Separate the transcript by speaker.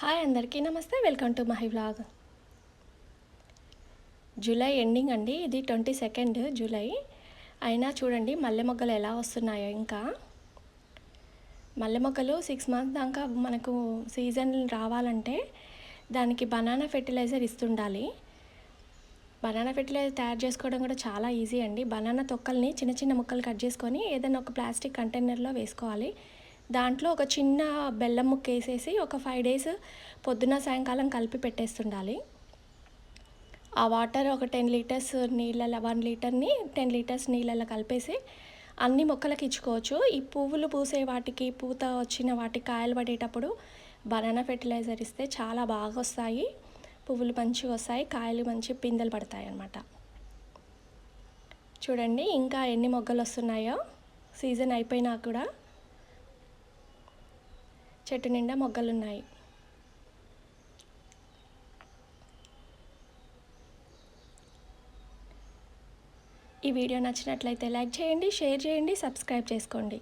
Speaker 1: Hi అందరికీ నమస్తే. Welcome to my vlog. July ending అండి. ఇది 22 జూలై. అయినా చూడండి మల్లె మొగ్గలు ఎలా వస్తున్నాయో. ఇంకా మల్లె మొగ్గలు 6 మంత్స్ దాకా మనకు సీజన్ రావాలంటే దానికి బనానా ఫెర్టిలైజర్ ఇస్తుండాలి. బనానా ఫెర్టిలైజర్ తయారు చేసుకోవడం కూడా చాలా ఈజీ అండి. బనానా తొక్కల్ని చిన్న చిన్న ముక్కలు కట్ చేసుకొని ఏదైనా ఒక ప్లాస్టిక్ కంటైనర్లో వేసుకోవాలి. దాంట్లో ఒక చిన్న బెల్లం ముక్క వేసేసి ఒక 5 days పొద్దున సాయంకాలం కలిపి పెట్టేస్తుండాలి. ఆ వాటర్ ఒక 10 liters నీళ్ళలో 1 లీటర్ని 10 liters నీళ్ళలో కలిపేసి అన్ని మొక్కలకి ఇచ్చుకోవచ్చు. ఈ పువ్వులు పూసే వాటికి, పూత వచ్చిన వాటికి, కాయలు పడేటప్పుడు బనానా ఫెర్టిలైజర్ ఇస్తే చాలా బాగా వస్తాయి. పువ్వులు మంచిగా వస్తాయి, కాయలు మంచి పిందెలు పడతాయి అన్నమాట. చూడండి ఇంకా ఎన్ని మొగ్గలు వస్తున్నాయో. సీజన్ అయిపోయినా కూడా చెట్టు నిండా మొగ్గలు ఉన్నాయి. ఈ వీడియో నచ్చినట్లయితే లైక్ చేయండి, షేర్ చేయండి, సబ్స్క్రైబ్ చేసుకోండి.